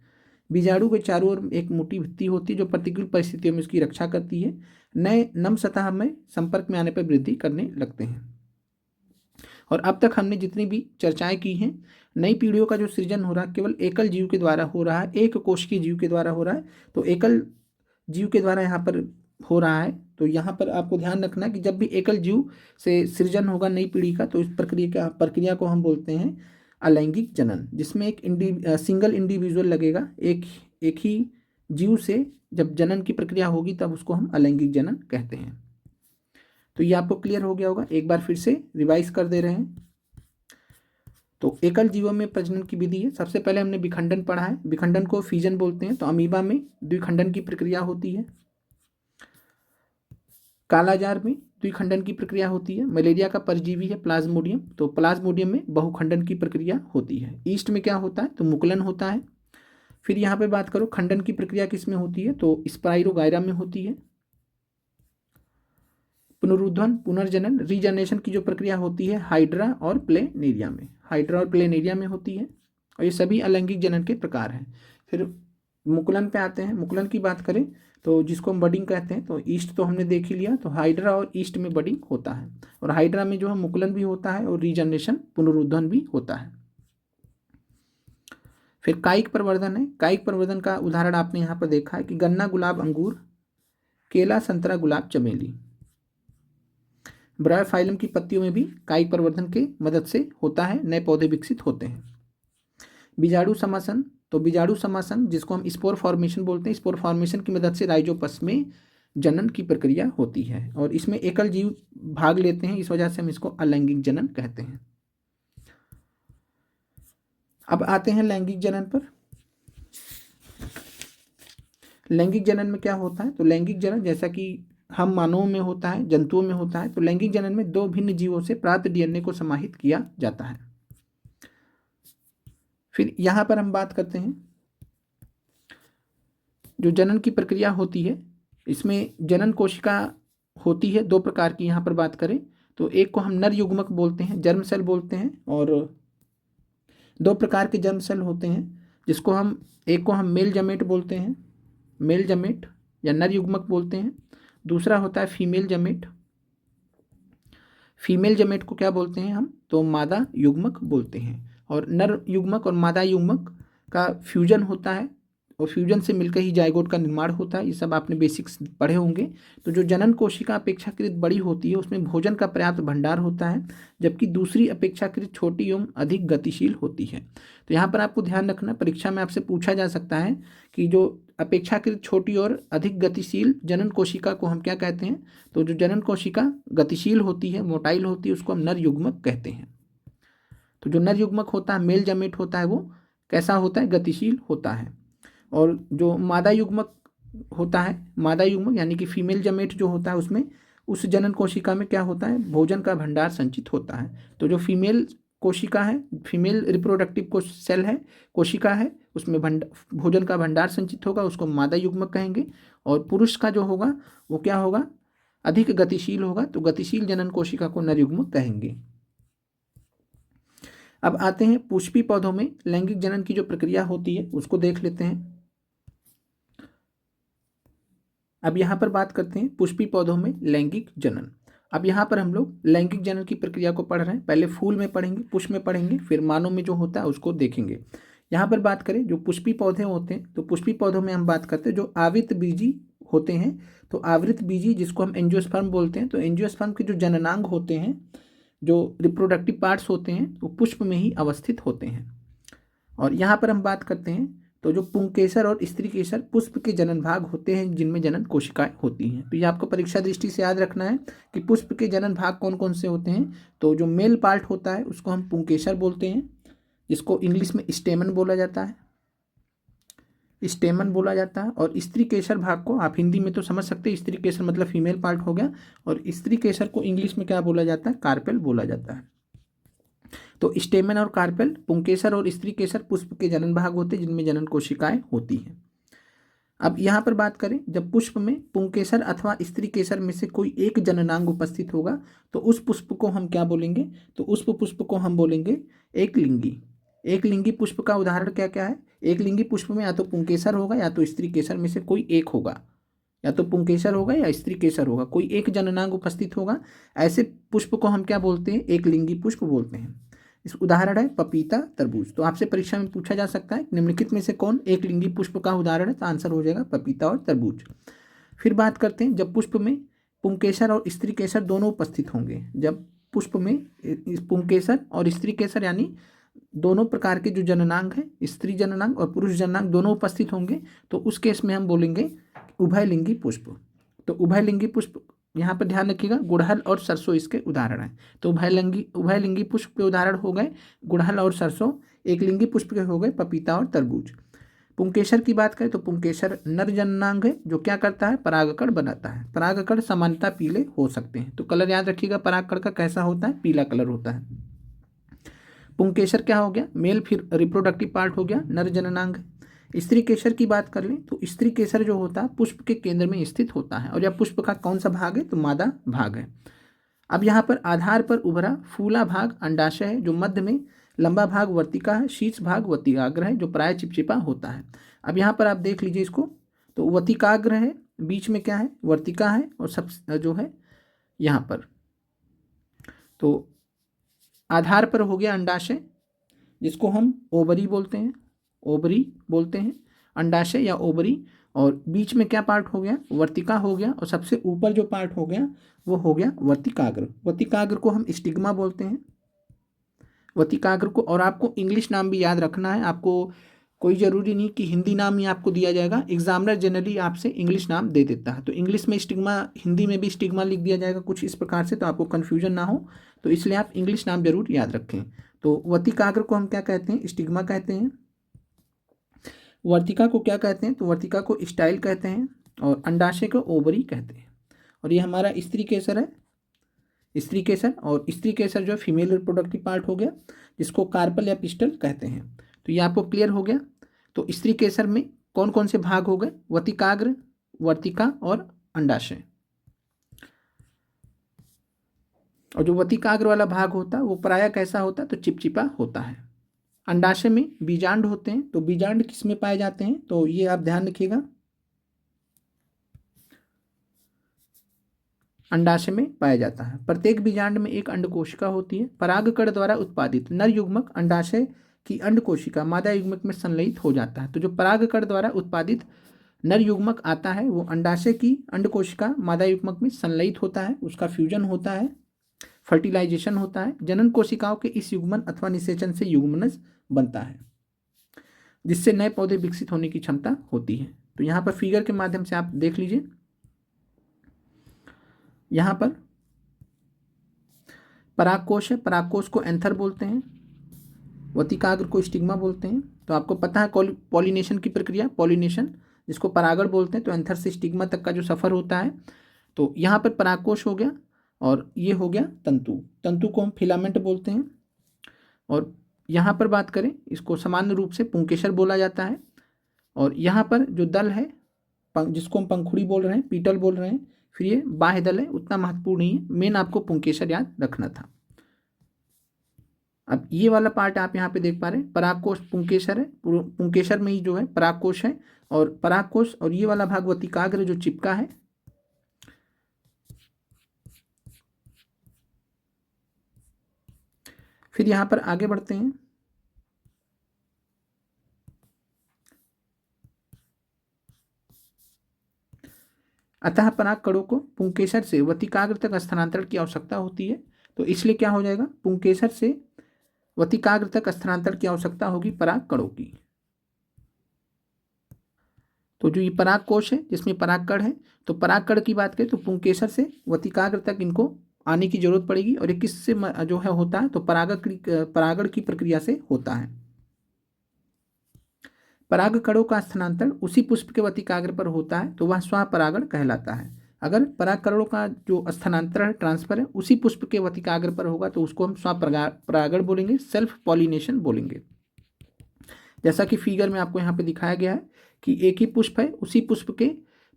बीजाणु के चारों ओर एक मोटी भित्ति होती है जो प्रतिकूल परिस्थितियों में उसकी रक्षा करती है। नए नम सतह में संपर्क में आने पर वृद्धि करने लगते हैं। और अब तक हमने जितनी भी चर्चाएं की हैं, नई पीढ़ियों का जो सृजन हो रहा है केवल एकल जीव के द्वारा हो रहा है, एक कोशिकीय जीव के द्वारा हो रहा है। तो एकल जीव के द्वारा यहाँ पर हो रहा है। तो यहाँ पर आपको ध्यान रखना कि जब भी एकल जीव से सृजन होगा नई पीढ़ी का, तो इस प्रक्रिया को हम बोलते हैं अलैंगिक जनन, जिसमें एक सिंगल इंडिविजुअल लगेगा। एक ही जीव से जब जनन की प्रक्रिया होगी तब उसको हम अलैंगिक जनन कहते हैं। तो ये आपको क्लियर हो गया होगा, एक बार फिर से रिवाइज कर दे रहे हैं। तो एकल जीवों में प्रजनन की विधि है। सबसे पहले हमने विखंडन पढ़ा है, विखंडन को फीजन बोलते हैं। तो अमीबा में द्विखंडन की प्रक्रिया होती है, कालाजार में द्विखंडन की प्रक्रिया होती है। मलेरिया का परजीवी है प्लाज्मोडियम, तो प्लाज्मोडियम में बहुखंडन की प्रक्रिया होती है। ईस्ट में क्या होता है, तो मुकुलन होता है। फिर यहाँ पे बात करो खंडन की प्रक्रिया किस में होती है, तो स्पाइरोगायरा में होती है। पुनरुत्थान पुनर्जनन रीजनरेशन की जो प्रक्रिया होती है हाइड्रा और प्लेनेरिया में, हाइड्रा और प्लेनेरिया में होती है। और ये सभी अलैंगिक जनन के प्रकार हैं। फिर मुकुलन पे आते हैं। मुकुलन की बात करें तो जिसको हम बडिंग कहते हैं, तो ईस्ट तो हमने देख ही लिया। तो हाइड्रा और ईस्ट में बडिंग होता है, और हाइड्रा में जो है मुकुलन भी होता है और रीजनरेशन पुनरुत्थान भी होता है। फिर कायिक प्रवर्धन है। कायिक प्रवर्धन का उदाहरण आपने यहाँ पर देखा है कि गन्ना, गुलाब, अंगूर, केला, संतरा, गुलाब, चमेली। ब्रायोफाइलम की पत्तियों में भी कायिक प्रवर्धन के मदद से होता है, नए पौधे विकसित होते हैं। बीजाणु समासन, तो बीजाणु समासन जिसको हम स्पोर फॉर्मेशन बोलते हैं, स्पोर फॉर्मेशन की मदद से राइजोपस में जनन की प्रक्रिया होती है, और इसमें एकल जीव भाग लेते हैं, इस वजह से हम इसको अलैंगिक जनन कहते हैं। अब आते हैं लैंगिक जनन पर। लैंगिक जनन में क्या होता है, तो लैंगिक जनन जैसा कि हम मानवों में होता है, जंतुओं में होता है। तो लैंगिक जनन में दो भिन्न जीवों से प्राप्त डीएनए को समाहित किया जाता है। फिर यहाँ पर हम बात करते हैं जो जनन की प्रक्रिया होती है, इसमें जनन कोशिका होती है दो प्रकार की। यहाँ पर बात करें तो एक को हम नर युग्मक बोलते हैं, जर्म सेल बोलते हैं, और दो प्रकार के जर्म सेल होते हैं जिसको हम, एक को हम मेल जमेट बोलते हैं, मेल जमेट या नर युग्मक बोलते हैं। दूसरा होता है फीमेल जमेट। फीमेल जमेट को क्या बोलते हैं हम, तो मादा युग्मक बोलते हैं। और नर युग्मक और मादा युग्मक का फ्यूजन होता है, और फ्यूजन से मिलकर ही जाइगोट का निर्माण होता है। ये सब आपने बेसिक्स पढ़े होंगे। तो जो जनन कोशिका अपेक्षाकृत बड़ी होती है उसमें भोजन का पर्याप्त भंडार होता है, जबकि दूसरी अपेक्षाकृत छोटी एवं अधिक गतिशील होती है। तो यहाँ पर आपको ध्यान रखना, परीक्षा में आपसे पूछा जा सकता है कि जो अपेक्षाकृत छोटी और अधिक गतिशील जनन कोशिका को हम क्या कहते हैं। तो जो जनन कोशिका गतिशील होती है, मोटाइल होती है, उसको हम नर युग्मक कहते हैं। तो जो नर युग्मक होता है, मेल जमेट होता है, वो कैसा होता है, गतिशील होता है। और जो मादा युग्मक होता है, मादा युग्मक यानी कि फीमेल जमेट जो होता है, उसमें उस जनन कोशिका में क्या होता है, भोजन का भंडार संचित होता है। तो जो फीमेल कोशिका है, फीमेल रिप्रोडक्टिव को सेल है, कोशिका है, उसमें भोजन का भंडार संचित होगा, उसको मादा युग्मक कहेंगे। और पुरुष का जो होगा वो क्या होगा, अधिक गतिशील होगा, तो गतिशील जनन कोशिका को नर युग्मक कहेंगे। अब आते हैं पुष्पी पौधों में लैंगिक जनन की जो प्रक्रिया होती है उसको देख लेते हैं। अब यहाँ पर बात करते हैं पुष्पी पौधों में लैंगिक जनन। अब यहाँ पर हम लोग लैंगिक जनन की प्रक्रिया को पढ़ रहे हैं। पहले फूल में पढ़ेंगे, पुष्प में पढ़ेंगे, फिर मानव में जो होता है उसको देखेंगे। यहाँ पर बात करें जो पुष्पी पौधे होते हैं, तो पुष्पी पौधों में हम बात करते हैं जो आवृत बीजी होते हैं। तो आवृत बीजी जिसको हम एंजियोस्पर्म बोलते हैं, तो एंजियोस्पर्म के जो जननांग होते हैं, जो रिप्रोडक्टिव पार्ट्स होते हैं, वो पुष्प में ही अवस्थित होते हैं। और यहाँ पर हम बात करते हैं तो जो पुंकेसर और स्त्रीकेसर पुष्प के जनन भाग होते हैं जिनमें जनन कोशिकाएं होती हैं। तो ये आपको परीक्षा दृष्टि से याद रखना है कि पुष्प के जनन भाग कौन कौन से होते हैं। तो जो मेल पार्ट होता है उसको हम पुंकेसर बोलते हैं, जिसको इंग्लिश में स्टेमन बोला जाता है, स्टेमन बोला जाता है। और स्त्री केसर भाग को आप हिंदी में तो समझ सकते हैं, स्त्री केसर मतलब फीमेल पार्ट हो गया, और स्त्री केसर को इंग्लिश में क्या बोला जाता है, कार्पेल बोला जाता है। तो स्टेमन और कार्पेल, पुंकेसर और स्त्री केसर पुष्प के जनन भाग होते हैं जिनमें जनन कोशिकाएं होती हैं। अब यहाँ पर बात करें, जब पुष्प में पुंकेसर अथवा स्त्री केसर में से कोई एक जननांग उपस्थित होगा तो उस पुष्प को हम क्या बोलेंगे, तो उस पुष्प को हम बोलेंगे एक लिंगी। एक लिंगी पुष्प का उदाहरण क्या क्या है, एक लिंगी पुष्प में या तो पुंकेसर होगा या तो स्त्री केसर में से कोई एक होगा, या तो पुंकेसर होगा या स्त्री केसर होगा, कोई एक जननांग उपस्थित होगा। ऐसे पुष्प को हम क्या बोलते हैं, एक लिंगी पुष्प बोलते हैं। इस उदाहरण है पपीता, तरबूज। तो आपसे परीक्षा में पूछा जा सकता है निम्नलिखित में से कौन एक लिंगी पुष्प का उदाहरण है, तो आंसर हो जाएगा पपीता और तरबूज। फिर बात करते हैं, जब पुष्प में पुंकेसर और स्त्री केसर दोनों उपस्थित होंगे, जब पुष्प में पुंकेसर और स्त्री केसर यानी दोनों प्रकार के जो जननांग है, स्त्री जननांग और पुरुष जननांग दोनों उपस्थित होंगे, तो उस केस में हम बोलेंगे उभयलिंगी पुष्प। तो उभयलिंगी पुष्प, यहाँ पर ध्यान रखिएगा, गुड़हल और सरसों इसके उदाहरण हैं। तो उभयलिंगी पुष्प के उदाहरण हो गए गुड़हल और सरसों, एक लिंगी पुष्प के हो गए पपीता और तरबूज। पुंकेसर की बात करें तो पुंकेसर नर जननांग है जो क्या करता है, परागकण बनाता है। परागकण सामान्यतः पीले हो सकते हैं, तो कलर याद रखिएगा परागकण का कैसा होता है, पीला कलर होता है। पुंकेसर क्या हो गया, मेल, फिर रिप्रोडक्टिव पार्ट हो गया, नर जननांग। स्त्री केसर की बात कर लें तो स्त्री केसर जो होता है पुष्प के केंद्र में स्थित होता है, और यह पुष्प का कौन सा भाग है, तो मादा भाग है। अब यहाँ पर आधार पर उभरा फूला भाग अंडाशय है, जो मध्य में लंबा भाग वर्तिका है, शीर्ष भाग वर्तिकाग्र है जो प्राय चिपचिपा होता है। अब यहाँ पर आप देख लीजिए इसको, तो वर्तिकाग्र है, बीच में क्या है, वर्तिका है, और सब जो है यहाँ पर, तो आधार पर हो गया अंडाशय जिसको हम ओवरी बोलते हैं, ओवरी बोलते हैं, अंडाशय या ओवरी। और बीच में क्या पार्ट हो गया, वर्तिका हो गया, और सबसे ऊपर जो पार्ट हो गया वो हो गया वर्तिकाग्र। वर्तिकाग्र को हम स्टिग्मा बोलते हैं, वर्तिकाग्र को। और आपको इंग्लिश नाम भी याद रखना है, आपको कोई ज़रूरी नहीं कि हिंदी नाम ही आपको दिया जाएगा, एग्जामिनर जनरली आपसे इंग्लिश नाम दे देता है। तो इंग्लिश में स्टिग्मा, हिंदी में भी स्टिग्मा लिख दिया जाएगा कुछ इस प्रकार से, तो आपको कन्फ्यूजन ना हो, तो इसलिए आप इंग्लिश नाम जरूर याद रखें। तो वर्तिकाग्र को हम क्या कहते हैं, स्टिग्मा कहते हैं। वर्तिका को क्या कहते हैं, तो वर्तिका को स्टाइल कहते हैं, और अंडाशय को ओवरी कहते हैं। और ये हमारा स्त्री केसर है, स्त्री केसर। और स्त्री केसर जो है फीमेल रिप्रोडक्टिव पार्ट हो गया जिसको कार्पल या पिस्टल कहते हैं। तो ये आपको क्लियर हो गया। तो स्त्री केसर में कौन कौन से भाग हो गए, वर्तिकाग्र, वर्तिका और अंडाशय। और जो वर्तिकाग्र वाला भाग होता है वो प्रायः कैसा होता है, तो चिपचिपा होता है। अंडाशय में बीजांड होते हैं, तो बीजांड किस में पाए जाते हैं, तो ये आप ध्यान रखिएगा, अंडाशय में पाया जाता है। प्रत्येक बीजांड में एक अंड कोशिका होती है। परागकण द्वारा उत्पादित नर युग्मक अंडाशय की अंड कोशिका मादा युग्मक में संलयित हो जाता है। तो जो परागकण द्वारा उत्पादित नर युग्मक आता है वो अंडाशय की अंड कोशिका मादा युग्मक में संलयित होता है, उसका फ्यूजन होता है, फर्टिलाइजेशन होता है। जनन कोशिकाओं के इस युग्मन अथवा निषेचन से युग्मनज बनता है जिससे नए पौधे विकसित होने की क्षमता होती है। तो यहाँ पर फिगर के माध्यम से आप देख लीजिए, यहाँ पर परागकोश है, परागकोश को एंथर बोलते हैं, वर्तिकाग्र को स्टिग्मा बोलते हैं। तो आपको पता है पॉलिनेशन की प्रक्रिया, पॉलिनेशन जिसको परागण बोलते हैं, तो एंथर से स्टिग्मा तक का जो सफ़र होता है। तो यहाँ पर परागकोश हो गया, और ये हो गया तंतु, तंतु को हम फिलामेंट बोलते हैं। और यहाँ पर बात करें, इसको सामान्य रूप से पुंकेसर बोला जाता है। और यहाँ पर जो दल है जिसको हम पंखुड़ी बोल रहे हैं, पीटल बोल रहे हैं, फिर ये बाह्य दल है, उतना महत्वपूर्ण नहीं है, मेन आपको पुंकेसर याद रखना था। अब ये वाला पार्ट आप यहाँ पे देख पा रहे हैं, परागकोश पुंकेसर है, पुंकेसर में ही जो है परागकोश है, और परागकोश और ये वाला भाग वर्तिकाग्र जो चिपका है। फिर यहाँ पर आगे बढ़ते हैं, अतः परागकणों को पुंकेसर से वर्तिकाग्र तक स्थानांतरण की आवश्यकता होती है। तो इसलिए क्या हो जाएगा, पुंकेसर से वर्तिकाग्र तक स्थानांतरण की आवश्यकता होगी परागकणों की। तो जो ये परागकोश है जिसमें परागकण है, तो परागकण की बात करें तो पुंकेसर से वतिकाग्र तक इनको आने की जरूरत पड़ेगी, और ये किससे जो है होता है, तो परागण की प्रक्रिया से होता है। परागकणों का स्थानांतरण उसी पुष्प के वतिकाग्र पर होता है तो वह स्वपरागण कहलाता है। अगर परागकणों का जो स्थानांतरण है, ट्रांसफर है, उसी पुष्प के वतिकाग्र पर होगा तो उसको हम स्वपरागण बोलेंगे, सेल्फ पॉलिनेशन बोलेंगे। जैसा कि फिगर में आपको यहाँ पे दिखाया गया है कि एक ही पुष्प है, उसी पुष्प के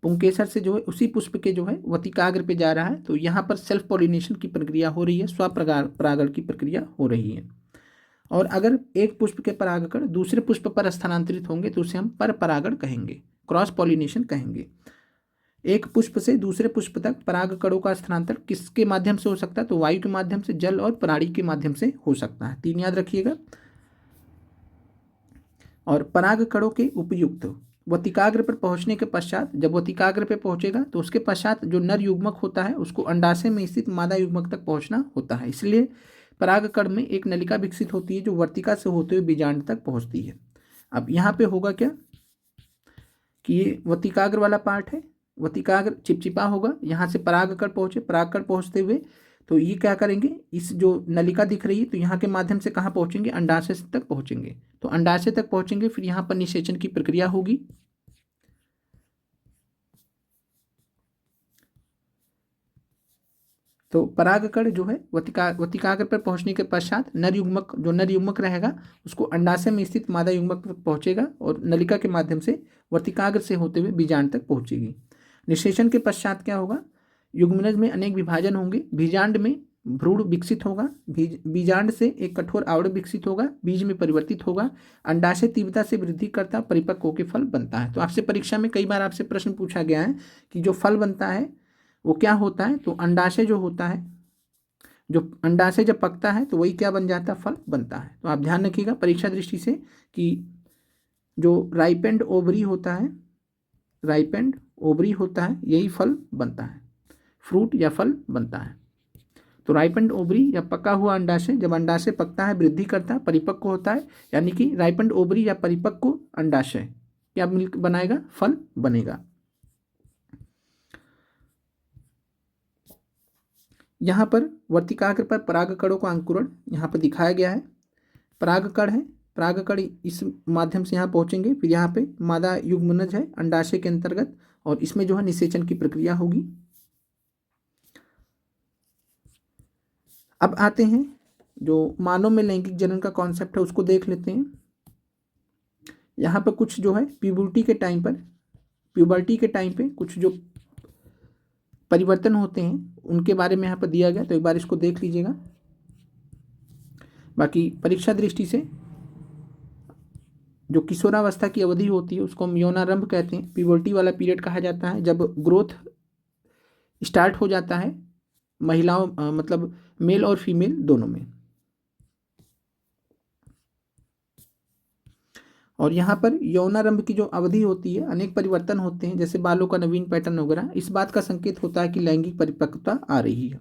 पुंकेसर से जो है उसी पुष्प के जो है वतिकाग्र पे जा रहा है, तो यहाँ पर सेल्फ पॉलिनेशन की प्रक्रिया हो रही है, स्वपरागण की प्रक्रिया हो रही है। और अगर एक पुष्प के परागकण दूसरे पुष्प पर स्थानांतरित होंगे तो उसे हम पर परागण कहेंगे, क्रॉस पॉलिनेशन कहेंगे। एक पुष्प से दूसरे पुष्प तक परागकणों का स्थानांतरण किसके माध्यम से हो सकता है, तो वायु के माध्यम से, जल और प्राणी के माध्यम से हो सकता है। 3 याद रखिएगा। और परागकणों के उपयुक्त वतिकाग्र पर पहुंचने के पश्चात, जब वतिकाग्र पर पहुंचेगा तो उसके पश्चात जो नर युग्मक होता है उसको अंडाशय में स्थित मादा युग्मक तक पहुंचना होता है। इसलिए परागकण में एक नलिका विकसित होती है जो वर्तिका से होते हुए बीजांड तक पहुंचती है। अब यहाँ पे होगा क्या कि ये वतिकाग्र वाला पार्ट है, वतिकाग्र चिपचिपा होगा, यहाँ से परागकण पहुंचे, परागकण पहुंचते हुए तो ये क्या करेंगे, इस जो नलिका दिख रही है तो यहाँ के माध्यम से कहाँ पहुंचेंगे, अंडाशय तक पहुंचेंगे। तो अंडाशय तक पहुंचेंगे, फिर यहाँ पर निषेचन की प्रक्रिया होगी। तो परागकण जो है वतिकाग्र पर पहुंचने के पश्चात नर युग्मक रहेगा उसको अंडाशय में स्थित मादा युग्मक तक पहुंचेगा और नलिका के माध्यम से वर्तिकाग्र से होते हुए बीजांड तक पहुंचेगी। निषेचन के पश्चात क्या होगा, युग्मनज में अनेक विभाजन होंगे, बीजांड में भ्रूण विकसित होगा, बीजांड से एक कठोर आवरण विकसित होगा, बीज में परिवर्तित होगा, अंडाशय तीव्रता से वृद्धि करता परिपक्व होकर फल बनता है। तो आपसे परीक्षा में कई बार आपसे प्रश्न पूछा गया है कि जो फल बनता है वो क्या होता है, तो अंडाशय जो होता है, जो अंडाशय जब पकता है तो वही क्या बन जाता है, फल बनता है। तो आप ध्यान रखिएगा परीक्षा दृष्टि से कि जो राइपेंड ओवरी होता है, राइपेंड ओवरी होता है, यही फल बनता है, फ्रूट या फल बनता है। तो राइपेंड ओवरी या पका हुआ अंडाशय, जब अंडाशय पकता है वृद्धि करता है परिपक्व होता है, यानी कि राइपेंड ओवरी या परिपक्व अंडाशय क्या बनाएगा, फल बनेगा। यहाँ पर वर्तिकाग्र पर परागकणों का अंकुरण यहाँ पर दिखाया गया है। परागकण है, परागकण इस माध्यम से यहाँ पहुँचेंगे, फिर यहाँ पे मादा युग्मनज है अंडाशय के अंतर्गत, और इसमें जो है निषेचन की प्रक्रिया होगी। अब आते हैं जो मानव में लैंगिक जनन का कॉन्सेप्ट है उसको देख लेते हैं। यहाँ पर कुछ जो है प्यूबर्टी के टाइम पे कुछ जो परिवर्तन होते हैं उनके बारे में यहाँ पर दिया गया, तो एक बार इसको देख लीजिएगा। बाकी परीक्षा दृष्टि से जो किशोरावस्था की अवधि होती है उसको हम यौनारंभ कहते हैं, प्यूबर्टी वाला पीरियड कहा जाता है, जब ग्रोथ स्टार्ट हो जाता है महिलाओं मतलब मेल और फीमेल दोनों में। और यहाँ पर यौनारंभ की जो अवधि होती है अनेक परिवर्तन होते हैं, जैसे बालों का नवीन पैटर्न वगैरह, इस बात का संकेत होता है कि लैंगिक परिपक्वता आ रही है।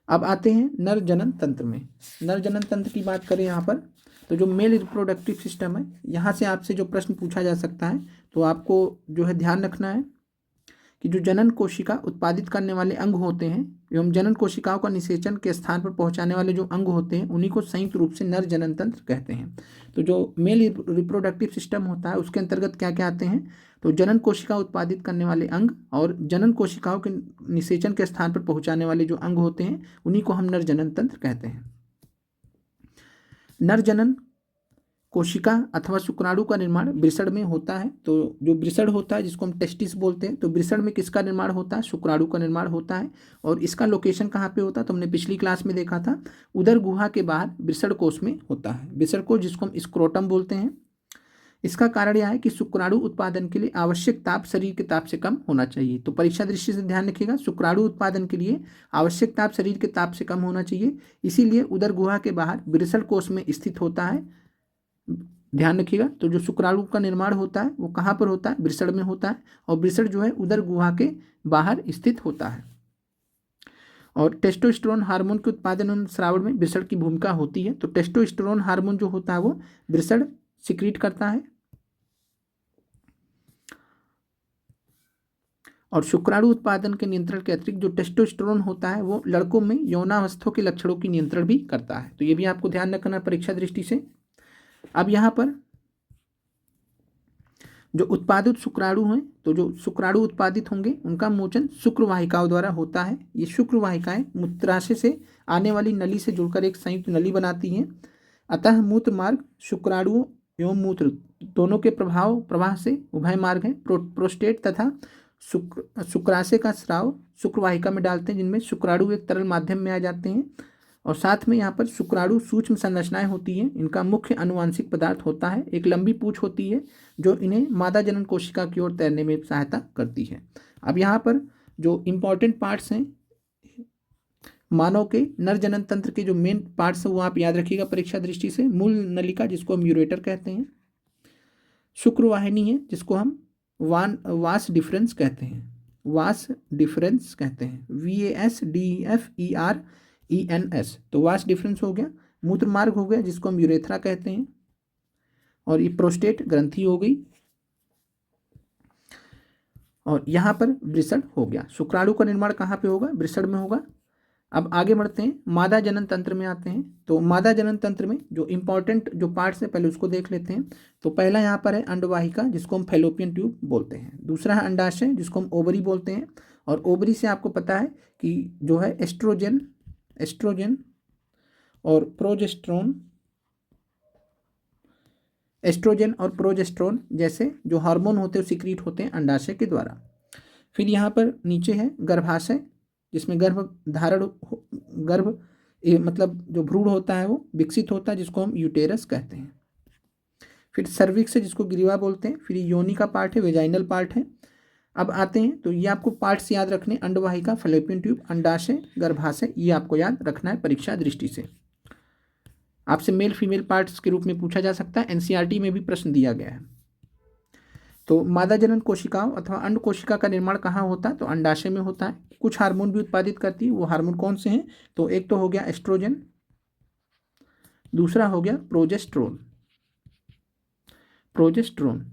अब आते हैं नर जनन तंत्र में। नर जनन तंत्र की बात करें यहाँ पर तो जो मेल रिप्रोडक्टिव सिस्टम है, यहाँ से आपसे जो प्रश्न पूछा जा सकता है तो आपको जो है ध्यान रखना है कि जो जनन कोशिका उत्पादित करने वाले अंग होते हैं एवं जनन कोशिकाओं का निषेचन के स्थान पर पहुंचाने वाले जो अंग होते हैं उन्हीं को संयुक्त रूप से नर जनन तंत्र कहते हैं। तो जो मेल रिप्रोडक्टिव सिस्टम होता है उसके अंतर्गत क्या क्या आते हैं, तो जनन कोशिका उत्पादित करने वाले अंग और जनन कोशिकाओं के निषेचन के स्थान पर पहुंचाने वाले जो अंग होते हैं उन्हीं को हम नर जनन तंत्र कहते हैं। नर जनन कोशिका अथवा शुक्राणु का निर्माण वृषण में होता है। तो जो वृषण होता है जिसको हम टेस्टिस बोलते हैं, तो वृषण में किसका निर्माण होता है, शुक्राणु का निर्माण होता है। और इसका लोकेशन कहाँ पे होता है, तो हमने पिछली क्लास में देखा था, उदर गुहा के बाहर वृषण कोश में होता है। वृषण कोश जिसको हम स्क्रोटम बोलते हैं। इसका कारण यह है कि शुक्राणु उत्पादन के लिए आवश्यक ताप शरीर के ताप से कम होना चाहिए। तो परीक्षा दृष्टि से ध्यान रखिएगा, शुक्राणु उत्पादन के लिए आवश्यक ताप शरीर के ताप से कम होना चाहिए, इसीलिए उदर गुहा के बाहर वृषण कोश में स्थित होता है। ध्यान रखिएगा। तो जो शुक्राणु का निर्माण होता है वो कहाँ पर होता है, वृषण में होता है, और वृषण जो है उदर गुहा के बाहर स्थित होता है। और टेस्टोस्टेरोन हार्मोन के उत्पादन और स्रावण में वृषण की भूमिका होती है। तो टेस्टोस्टेरोन हार्मोन जो होता है वो वृषण सिक्रीट करता है। और शुक्राणु उत्पादन के नियंत्रण के अतिरिक्त जो टेस्टोस्टेरोन होता है वो लड़कों में यौनावस्था के लक्षणों की नियंत्रण भी करता है। तो ये भी आपको ध्यान रखना परीक्षा दृष्टि से। अब यहाँ पर जो उत्पादित शुक्राणु हैं, तो जो शुक्राणु उत्पादित होंगे उनका मोचन शुक्र वाहिकाओं द्वारा होता है। ये शुक्र वाहिकाएं मूत्राशय से आने वाली नली से जुड़कर एक संयुक्त नली बनाती हैं। अतः मूत्र मार्ग शुक्राणुओं एवं मूत्र दोनों के प्रवाह से उभय मार्ग है। प्रोस्टेट तथा शुक्राशय का स्राव शुक्र वाहिका में डालते हैं, जिनमें शुक्राणु एक तरल माध्यम में आ जाते हैं। और साथ में यहाँ पर शुक्राणु सूक्ष्म संरचनाएं होती हैं। इनका मुख्य अनुवांशिक पदार्थ होता है, एक लंबी पूंछ होती है जो इन्हें मादा जनन कोशिका की ओर तैरने में सहायता करती है। अब यहाँ पर जो इम्पॉर्टेंट पार्ट्स हैं मानव के नर जनन तंत्र के, जो मेन पार्ट्स हैं वो आप याद रखिएगा परीक्षा दृष्टि से। मूल नलिका जिसको हम यूरेटर कहते हैं, शुक्रवाहिनी है जिसको हम वास डिफरेंस कहते हैं, वास डिफरेंस कहते हैं, VASDEFERENS। तो वास डिफरेंस हो गया। मूत्र मार्ग हो गया जिसको हम यूरेथ्रा कहते हैं। और ये प्रोस्टेट ग्रंथि हो गई। और यहाँ पर वृषण हो गया। शुक्राणु का निर्माण कहाँ पे होगा? वृषण में होगा। अब आगे बढ़ते हैं, मादा जनन तंत्र में आते हैं। तो मादा जनन तंत्र में जो इंपॉर्टेंट जो पार्ट्स है पहले उसको देख लेते हैं। तो पहला यहाँ पर है अंडवाहिका जिसको हम फैलोपियन ट्यूब बोलते हैं। दूसरा है अंडाशय जिसको हम ओवरी बोलते हैं। और ओवरी से आपको पता है कि जो है एस्ट्रोजन और प्रोजेस्टेरोन जैसे जो हार्मोन होते हैं सिक्रीट होते हैं अंडाशय के द्वारा। फिर यहाँ पर नीचे है गर्भाशय जिसमें मतलब जो भ्रूण होता है वो विकसित होता है जिसको हम यूटेरस कहते हैं। फिर सर्विक्स है जिसको ग्रीवा बोलते हैं। फिर योनि का पार्ट है, वेजाइनल पार्ट है। अब आते हैं तो ये आपको पार्ट्स याद रखने, अंडवाहिका, फैलोपियन ट्यूब, अंडाशय, गर्भाशय, ये आपको याद रखना है परीक्षा दृष्टि से। आपसे मेल फीमेल पार्ट्स के रूप में पूछा जा सकता है, एनसीईआरटी में भी प्रश्न दिया गया है। तो मादा जनन कोशिकाओं अथवा अंड कोशिका का निर्माण कहाँ होता है? तो अंडाशय में होता है। कुछ हार्मोन भी उत्पादित करती है। वो हार्मोन कौन से हैं? तो एक तो हो गया एस्ट्रोजन, दूसरा हो गया प्रोजेस्टेरोन।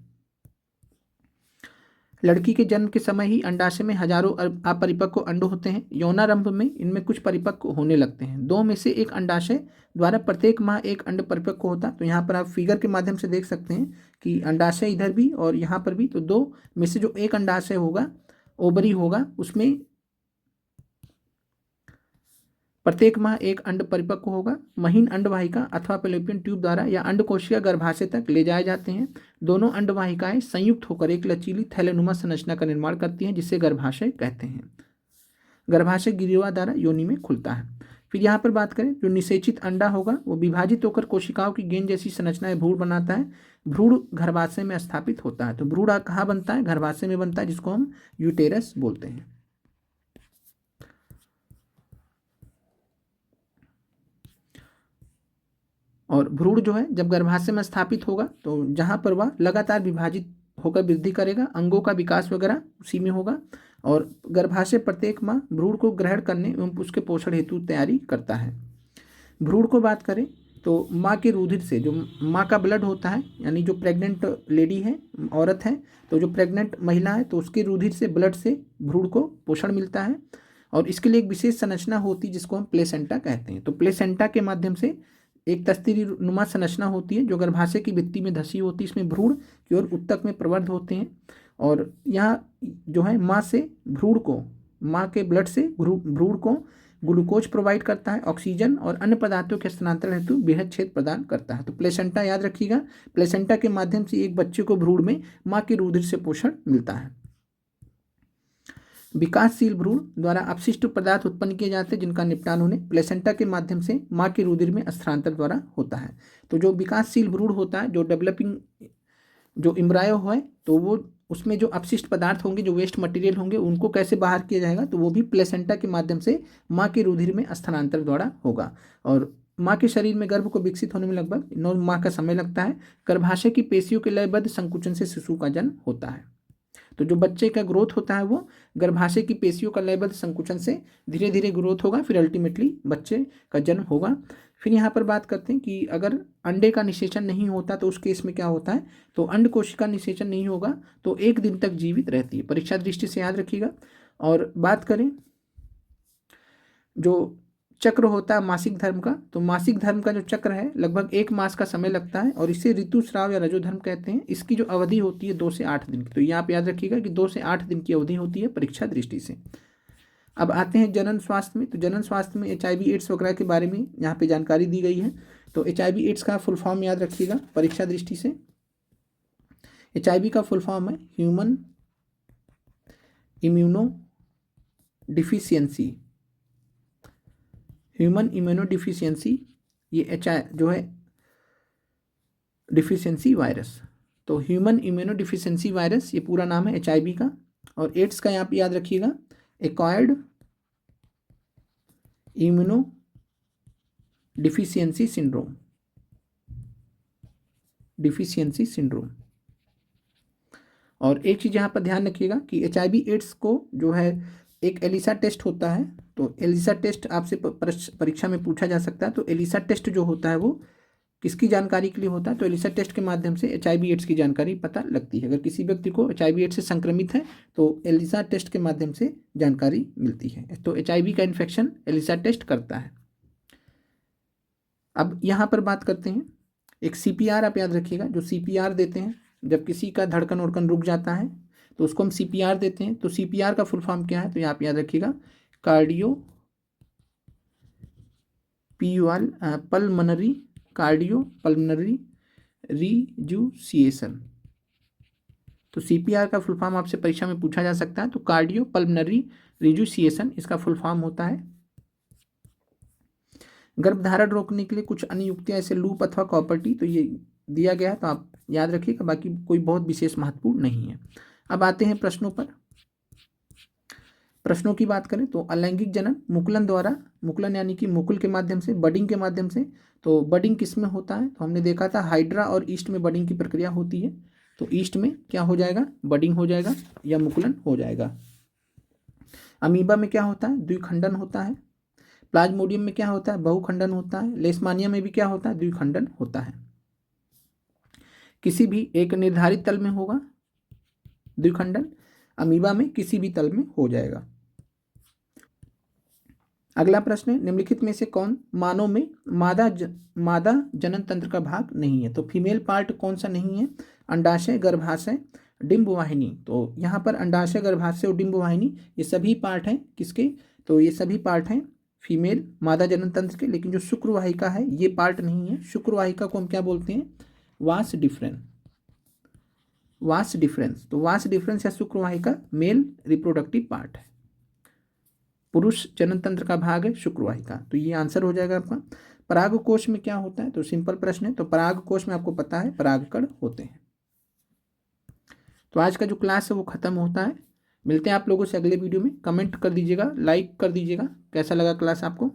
लड़की के जन्म के समय ही अंडाशय में हजारों अपरिपक्व अंड होते हैं। यौनारंभ में इनमें कुछ परिपक्व होने लगते हैं। 2 में से एक अंडाशय द्वारा प्रत्येक माह एक अंड परिपक्व होता है। तो यहाँ पर आप फिगर के माध्यम से देख सकते हैं कि अंडाशय इधर भी और यहाँ पर भी। तो 2 में से जो एक अंडाशय होगा, ओवरी होगा, उसमें प्रत्येक माह एक अंड परिपक्व होगा। महीन अंडवाहिका अथवा फैलोपियन ट्यूब द्वारा या अंड कोशिका गर्भाशय तक ले जाए जाते हैं। दोनों अंडवाहिकाएं संयुक्त होकर एक लचीली थैलेनुमा संरचना का निर्माण करती हैं जिसे गर्भाशय कहते हैं। गर्भाशय ग्रीवा द्वारा योनि में खुलता है। फिर यहाँ पर बात करें, जो निषेचित अंडा होगा वो विभाजित होकर कोशिकाओं की गेंद जैसी संरचनाएं भ्रूण बनाता है। भ्रूण गर्भाशय में स्थापित होता है। तो भ्रूण कहाँ बनता है? गर्भाशय में बनता है जिसको हम यूटेरस बोलते हैं। और भ्रूण जो है जब गर्भाशय में स्थापित होगा तो जहाँ पर वह लगातार विभाजित होकर वृद्धि करेगा, अंगों का विकास वगैरह उसी में होगा। और गर्भाशय प्रत्येक माह भ्रूण को ग्रहण करने एवं उसके पोषण हेतु तैयारी करता है। भ्रूण को बात करें तो माँ के रुधिर से, जो माँ का ब्लड होता है, यानी जो प्रेग्नेंट लेडी है, औरत है, तो जो प्रेग्नेंट महिला है तो उसके रुधिर से, ब्लड से भ्रूण को पोषण मिलता है। और इसके लिए एक विशेष संरचना होती है जिसको हम प्लेसेंटा कहते हैं। तो प्लेसेंटा के माध्यम से एक तस्तीरी नुमा संरचना होती है जो गर्भाशय की भित्ति में धसी होती है। इसमें भ्रूण की ओर उत्तक में प्रवर्ध होते हैं। और यहाँ जो है माँ से भ्रूण को, माँ के ब्लड से भ्रूण को ग्लूकोज प्रोवाइड करता है, ऑक्सीजन और अन्य पदार्थों के स्थानांतरण हेतु बृहद क्षेत्र प्रदान करता है। तो प्लेसेंटा याद रखिएगा, प्लेसेंटा के माध्यम से एक बच्चे को भ्रूण में माँ के रुधिर से पोषण मिलता है। विकासशील भ्रूण द्वारा अपशिष्ट पदार्थ उत्पन्न किए जाते हैं जिनका निपटान उन्हें प्लेसेंटा के माध्यम से माँ के रुधिर में स्थानांतरण द्वारा होता है। तो जो विकासशील भ्रूण होता है, जो डेवलपिंग जो एम्ब्रायो है, तो वो उसमें जो अपशिष्ट पदार्थ होंगे, जो वेस्ट मटेरियल होंगे, उनको कैसे बाहर किया जाएगा? तो वो भी प्लेसेंटा के माध्यम से माँ के रुधिर में स्थानांतरण द्वारा होगा। और माँ के शरीर में गर्भ को विकसित होने में लगभग 9 माह का समय लगता है। गर्भाशय की पेशियों के लयबद्ध संकुचन से शिशु का जन्म होता है। तो जो बच्चे का ग्रोथ होता है वो गर्भाशय की पेशियों का लयबद्ध संकुचन से धीरे धीरे ग्रोथ होगा, फिर अल्टीमेटली बच्चे का जन्म होगा। फिर यहाँ पर बात करते हैं कि अगर अंडे का निषेचन नहीं होता तो उस केस में क्या होता है, तो अंड कोशिका निषेचन नहीं होगा तो 1 दिन तक जीवित रहती है। परीक्षा दृष्टि से याद रखिएगा। और बात करें जो चक्र होता है मासिक धर्म का, तो मासिक धर्म का जो चक्र है लगभग 1 मास का समय लगता है और इसे ऋतुस्राव या रजोधर्म कहते हैं। इसकी जो अवधि होती है 2 से 8 दिन की, तो ये आप याद रखिएगा कि 2 से 8 दिन की अवधि होती है परीक्षा दृष्टि से। अब आते हैं जनन स्वास्थ्य में, तो जनन स्वास्थ्य में HIV एड्स वगैरह के बारे में यहाँ पे जानकारी दी गई है। तो HIV एड्स का फुल फॉर्म याद रखिएगा परीक्षा दृष्टि से। HIV का फुल फॉर्म है human immuno deficiency. Human immuno deficiency, ये जो है डिफिशियंसी वायरस, तो ह्यूमन इम्यूनो डिफिशियंसी वायरस ये पूरा नाम है HIV का। और एड्स का यहाँ पे याद रखिएगा acquired immuno deficiency syndrome, deficiency syndrome. और एक चीज़ यहाँ पर ध्यान रखिएगा कि HIV एड्स को जो है एक एलिसा टेस्ट होता है, तो एलिसा टेस्ट आपसे परीक्षा में पूछा जा सकता है। तो एलिसा टेस्ट जो होता है वो किसकी जानकारी के लिए होता है, तो एलिसा टेस्ट के माध्यम से HIV एड्स की जानकारी पता लगती है। अगर किसी व्यक्ति को HIV एड्स से संक्रमित है तो एलिसा टेस्ट के माध्यम से जानकारी मिलती है। तो HIV का इन्फेक्शन एलिसा टेस्ट करता है। अब यहाँ पर बात करते हैं एक CPR, आप याद रखिएगा जो CPR देते हैं जब किसी का धड़कन उड़कन रुक जाता है तो उसको हम CPR देते हैं। तो CPR का फुल फॉर्म क्या है, तो यहाँ आप याद रखिएगा कार्डियो पल्मनरी कार्डियोपल्मनरी रिजुसिएशन। तो CPR का फुल फॉर्म आपसे परीक्षा में पूछा जा सकता है। तो कार्डियोपल्मनरी रिजुसिएशन इसका फुल फॉर्म होता है। गर्भधारण रोकने के लिए कुछ अन्य युक्तियां ऐसे लूप अथवा कॉपर्टी, तो ये दिया गया है तो आप याद रखिएगा, बाकी कोई बहुत विशेष महत्वपूर्ण नहीं है। अब आते हैं प्रश्नों पर। प्रश्नों की बात करें तो अलैंगिक जनन मुकुलन द्वारा, मुकुलन यानी कि मुकुल के माध्यम से, बडिंग के माध्यम से। तो बडिंग किस में होता है, तो हमने देखा था हाइड्रा और ईस्ट में बडिंग की प्रक्रिया होती है। तो ईस्ट में क्या हो जाएगा, बडिंग हो जाएगा या मुकुलन हो जाएगा। अमीबा में क्या होता है, द्विखंडन होता है। प्लाज्मोडियम में क्या होता है, बहुखंडन होता है। लेशमानिया में भी क्या होता है, द्विखंडन होता है। किसी भी एक निर्धारित तल में होगा द्विखंडन, अमीबा में किसी भी तल में हो जाएगा। अगला प्रश्न है निम्नलिखित में से कौन मानव में मादा जनन तंत्र का भाग नहीं है। तो फीमेल पार्ट कौन सा नहीं है, अंडाशय, गर्भाशय, डिंब वाहिनी। तो यहाँ पर अंडाशय, गर्भाशय और डिंब वाहिनी ये सभी पार्ट हैं किसके, तो ये सभी पार्ट हैं फीमेल मादा जनन तंत्र के। लेकिन जो शुक्रवाहिका है ये पार्ट नहीं है। शुक्रवाहिका को हम क्या बोलते हैं, वास डिफरेंस। वास डिफरेंस, तो वास डिफरेंस या शुक्रवाहिका मेल रिप्रोडक्टिव पार्ट है। पुरुष जनन तंत्र का भाग है शुक्रवाहिका। तो ये आंसर हो जाएगा आपका। पराग कोश में क्या होता है, तो सिंपल प्रश्न है। तो पराग कोश में आपको पता है परागकण होते हैं। तो आज का जो क्लास है वो खत्म होता है। मिलते हैं आप लोगों से अगले वीडियो में। कमेंट कर दीजिएगा, लाइक कर दीजिएगा कैसा लगा क्लास आपको।